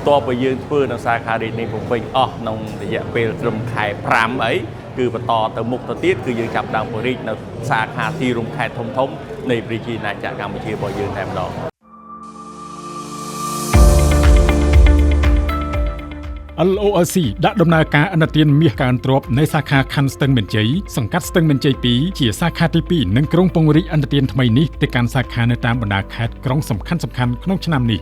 តបយើងធ្វើនៅសាខារីនេះពុំពេញអស់ក្នុងរយៈពេលត្រឹមខែ5អីគឺបន្តទៅមុខទៅទៀតគឺយើងចាប់ដើមពង្រីកនៅសាខាទីរួមខេត្តធំៗនៃប្រជាណាចក្រកម្ពុជារបស់យើងតែម្ដងLORC ដាក់ដំណើរការអនុទានមាសកើនទ្រព្យនៃសាខាខណ្ឌស្ទឹងមានជ័យសង្កាត់ស្ទឹងមានជ័យ2ជាសាខាទី2និងក្រុងពង្រីកអនុទានថ្មីនេះទៅកាន់សាខានៅតាមបណ្ដាខេត្តក្រុងសំខាន់ៗក្នុងឆ្នាំនេះ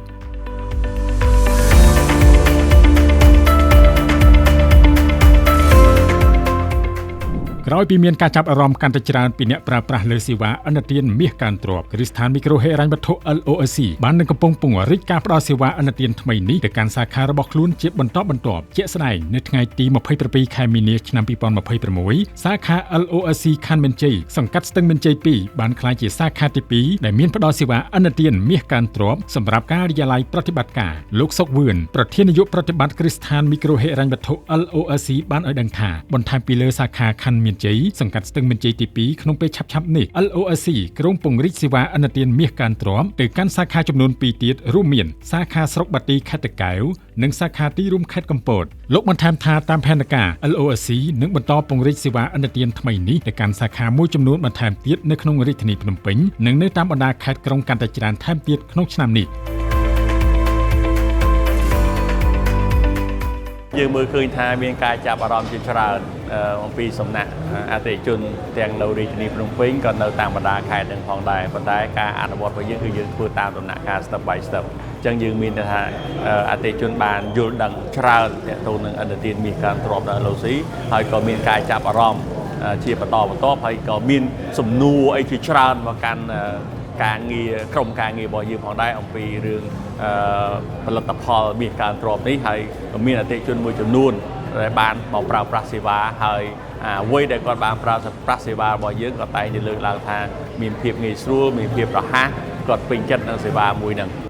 ក្រោយពីមានការចាប់អារម្មណ៍កាន់តែច្រើនពីអ្នកប្រើប្រាស់លើសេវាអនុទានមាសកើនទ្រព្យគ្រឹះស្ថានមីក្រូហិរញ្ញវត្ថុ LORC បាននឹងកំពុងពង្រីកការផ្តល់សេវាអនុទានថ្មីនេះទៅកាន់សាខារបស់ខ្លួនជាបន្តបន្ទាប់ជាក់ស្ដែងនៅថ្ងៃទី27ខែមីនាឆ្នាំ2026សាខា LORC ខណ្ឌមានជ័យសង្កាត់ស្ទឹងមានជ័យ2បានក្លាយជាសាខាទី2ដែលមានផ្តល់សេវាអនុទានមាសកើនទ្រព្យសម្រាប់ការិយាល័យប្រតិបត្តិការលោកសុកវឿនប្រធាននាយកប្រតិបត្តិគ្រឹះស្ថានមីក្រូហិរញ្ញវត្ថុ LORC បានឲ្យដឹងថាបន្ថែមពីលើសាខាខណ្ឌមានជ័យសង្កាត់ស្ទឹងមានជ័យទី2ក្នុងពេលឆាប់ៗនេះ LORC ក្រុងពង្រីកសេវាអនុទានមាសកើនទ្រព្យទៅកាន់សាខាចំនួន2ទៀតរួមមានសាខាស្រុកបាទីខេត្តតាកែវនិងសាខាទីរួមខេត្តកំពតលោកបន្ថែមថាតាមផែនការ LORC នឹងបន្តពង្រីកសេវាអនុទានថ្មីនេះទៅកាន់សាខាមួយចំនួនបន្ថែមទៀតនៅក្នុងរាជធានីភ្នំពេញនិងនៅតាមបណ្ដាខេត្តក្រុងកាន់តែច្រើនថែមទៀតក្នុងឆ្នាំនេះយើងមើលឃើញថាមានការចាប់អារម្មណ៍ជាច្រើនអំពីសំណាក់អតិថិជនទាំងនៅរាជធានីភ្នំពេញក៏នៅតាមបណ្ដាខេត្តទាំងផងដែរប៉ុន្តែការអនុវត្តរបស់យើងគឺយើងធ្វើតាមដំណាក់កាល step by step អញ្ចឹងយើងមានថាអតិថិជនបានយល់ដឹងច្រើនទាក់ទងនឹងអនុទានមាសកើនទ្រព្យដល់ LORC ហើយក៏មានការចាប់អារម្មណ៍ជាបន្តបន្ទាប់ហើយក៏មានសំណួរអីជាច្រើនមកកាន់ការងារក្រុមការងាររបស់យើងផងដែរអំពីរឿងផលិតផលមាសកើនទ្រព្យនេះហើយក៏មានអតិថិជនមួយចំនួនដែលបានមកប្រើប្រាស់សេវាហើយអ្វីដែលគាត់បានប្រើប្រាស់សេវារបស់យើងក៏តែងតែលើកឡើងថាមានភាពងាយស្រួលមានភាពរហ័សគាត់ពេញចិត្តនឹងសេវាមួយហ្នឹង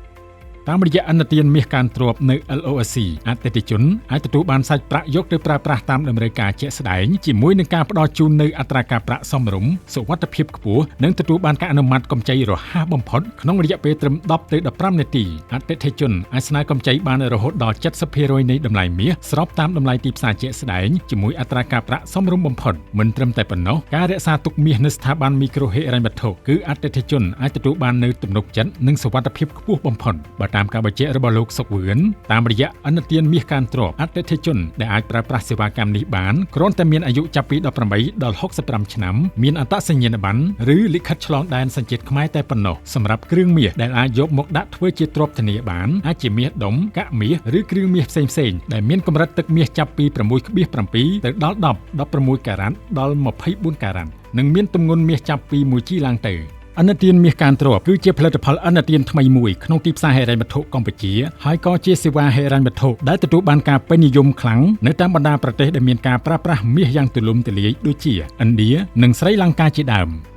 តាមរយៈអនុទានមាសកើនទ្រព្យនៅ LORC អតិថិជនអាចទទួលបានសាច់ប្រាក់យកទៅប្រើប្រាស់តាមតម្រូវការជាក់ស្ដែងជាមួយនឹងការផ្ដល់ជូននៅអត្រាការប្រាក់សមរម្យសុវត្ថិភាពខ្ពស់និងទទួលបានការអនុម័តកម្ចីរហ័សបំផុតក្នុងរយៈពេលត្រឹម10ទៅ15នាទីអតិថិជនអាចស្នើកម្ចីបានរហូតដល់ 70% នៃតម្លៃមាសស្របតាមតម្លៃទីផ្សារជាក់ស្ដែងជាមួយអត្រាការប្រាក់សមរម្យបំផុតមិនត្រឹមតែប៉ុណ្ណោះការរក្សាទុកមាសនៅស្ថាប័នមីក្រូហិរញ្ញវត្ថុគឺអតិថិជនអាចទទួលបាននៅទំនុកចិត្តនិងសុវត្ថិភាពខ្ពស់បំផុតតាមការបញ្ជាក់របស់លោកសុកវឿនតាមរយៈអនុទានមាសកើនទ្រព្យអតិថិជនដែលអាចប្រើប្រាស់សេវាកម្មនេះបានគ្រាន់តែមានអាយុចាប់ពី18ដល់65ឆ្នាំមានអត្តសញ្ញាណប័ណ្ណឬលិខិតឆ្លងដែនសញ្ជាតិខ្មែរតែប៉ុណ្ណោះសម្រាប់គ្រឿងមាសដែលអាចយកមកដាក់ធ្វើជាទ្រព្យធានាបានអាចជាមាសដុំកាក់មាសឬគ្រឿងមាសផ្សេងៗដែលមានកម្រិតទឹកមាសចាប់ពី 6.7 ទៅដល់ 16 ការ៉ាត់ដល់ 24 ការ៉ាត់និងមានទម្ងន់មាសចាប់ពី 1 ជីឡើងទៅអនុទានមាសកើនទ្រព្យគឺជាផលិតផលអនុទានថ្មីមួយក្នុងទីផ្សារហិរញ្ញវត្ថុកម្ពុជាហើយក៏ជាសេវាហិរញ្ញវត្ថុដែលទទួលបានការពេញនិយមខ្លាំងនៅតាមបណ្ដាប្រទេសដែលមានការប្រើប្រាស់មាសយ៉ាងទូលំទូលាយដូចជាឥណ្ឌានិងស្រីលង្កាជាដើម។